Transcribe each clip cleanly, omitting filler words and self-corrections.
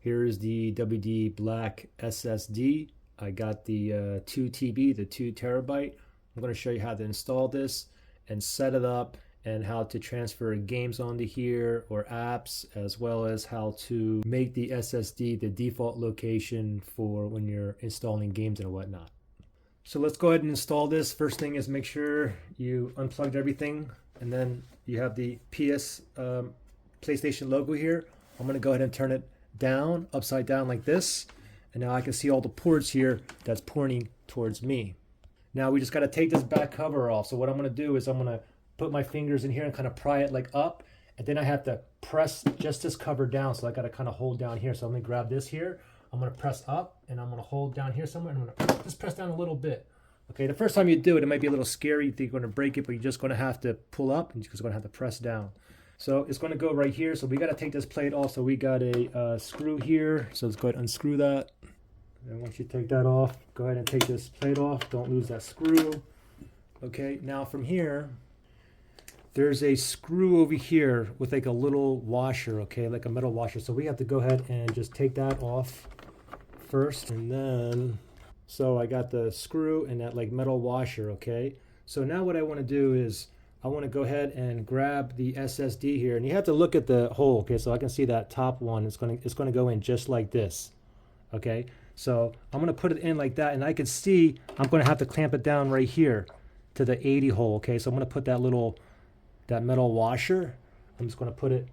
Here's the WD Black SSD. I got the 2 TB, the 2 terabyte. I'm going to show you how to install this and set it up, and how to transfer games onto here or apps, as well as how to make the SSD the default location for when you're installing games and whatnot. So let's go ahead and install this. First thing is make sure you unplugged everything, and then you have the PlayStation logo here. I'm going to go ahead and turn it down, upside down like this, and now I can see all the ports here that's pointing towards me. Now we just got to take this back cover off. So what I'm going to do is I'm going to put my fingers in here and kind of pry it like up, and then I have to press just this cover down. So I got to kind of hold down here. So I'm going to grab this here. I'm going to press up, and I'm going to hold down here somewhere, and I'm going to just press down a little bit. Okay, the first time you do it, it might be a little scary. You think you're going to break it, but you're just going to have to pull up, and you're just going to have to press down. So it's going to go right here. So we got to take this plate off. So we got a screw here. So let's go ahead and unscrew that. And once you take that off, go ahead and take this plate off. Don't lose that screw. Okay, now from here, there's a screw over here with like a little washer, okay, like a metal washer. So we have to go ahead and just take that off first, and then, so I got the screw and that like metal washer, okay. So now what I want to do is I want to go ahead and grab the SSD here, and you have to look at the hole, okay. So I can see that top one. It's going to go in just like this, okay. So I'm going to put it in like that, and I can see I'm going to have to clamp it down right here to the 80 hole, okay. So I'm going to put that metal washer, I'm just going to put it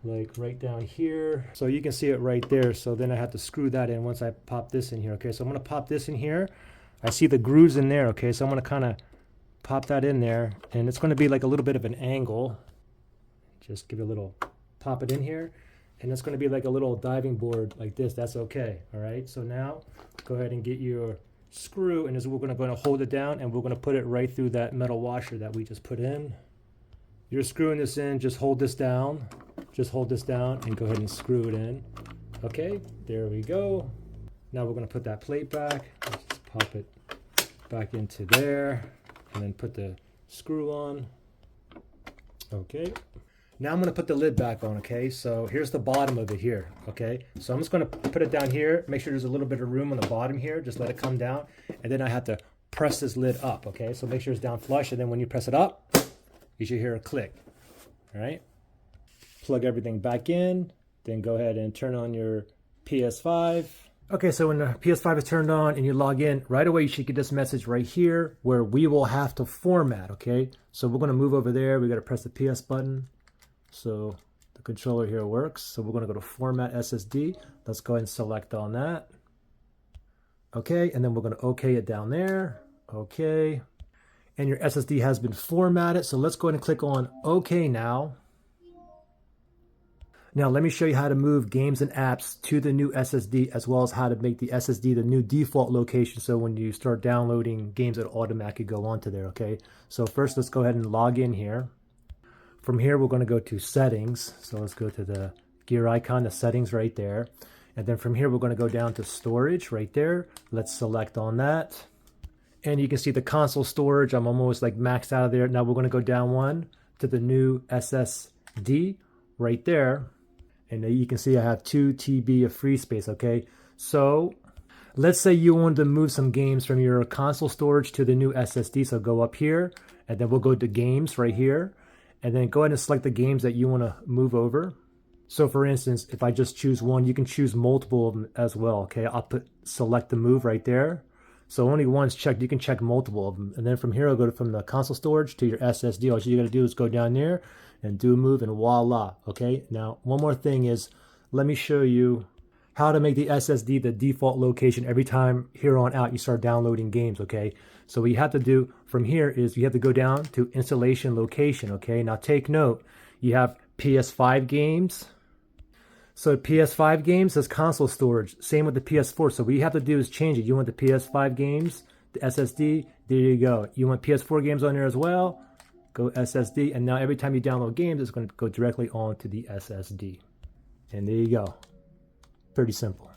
like right down here, so you can see it right there. So then I have to screw that in once I pop this in here, okay. So I'm going to pop this in here. I see the grooves in there, okay. So I'm going to kind of pop that in there, and it's going to be like a little bit of an angle. Just give it a little, pop it in here, and it's going to be like a little diving board like this. That's okay. All right, so now go ahead and get your screw, and we're going to hold it down, and we're going to put it right through that metal washer that we just put in. You're screwing this in, just hold this down, and go ahead and screw it in. Okay, there we go. Now we're going to put that plate back. Let's just pop it back into there, and then put the screw on. Okay, now I'm going to put the lid back on, okay. So here's the bottom of it here, okay. So I'm just going to put it down here, make sure there's a little bit of room on the bottom here, just let it come down, and then I have to press this lid up, okay. So make sure it's down flush, and then when you press it up, you should hear a click. All right, plug everything back in, then go ahead and turn on your PS5. Okay, so when the PS5 is turned on and you log in, right away you should get this message right here where we will have to format, okay? So we're going to move over there. We got to press the PS button so the controller here works. So we're going to go to Format SSD. Let's go ahead and select on that. Okay, and then we're going to OK it down there. Okay. And your SSD has been formatted. So let's go ahead and click on OK now. Now let me show you how to move games and apps to the new SSD, as well as how to make the SSD the new default location. So when you start downloading games, it'll automatically go onto there, okay? So first, let's go ahead and log in here. From here, we're going to go to settings. So let's go to the gear icon, the settings right there. And then from here, we're going to go down to storage right there. Let's select on that. And you can see the console storage. I'm almost like maxed out of there. Now we're going to go down one to the new SSD right there. And you can see I have 2 TB of free space, okay? So let's say you wanted to move some games from your console storage to the new SSD. So go up here, and then we'll go to games right here. And then go ahead and select the games that you want to move over. So for instance, if I just choose one, you can choose multiple of them as well, okay? I'll select the move right there. So only one's checked, you can check multiple of them. And then from here, I'll go from the console storage to your SSD. All you gotta do is go down there and do a move, and voila, okay? Now, one more thing is, let me show you how to make the SSD the default location every time here on out you start downloading games, okay? So what you have to do from here is you have to go down to installation location, okay? Now take note, you have PS5 games. So PS5 games has console storage. Same with the PS4. So what you have to do is change it. You want the PS5 games, the SSD, there you go. You want PS4 games on there as well, go SSD. And now every time you download games, it's going to go directly onto the SSD. And there you go. Pretty simple.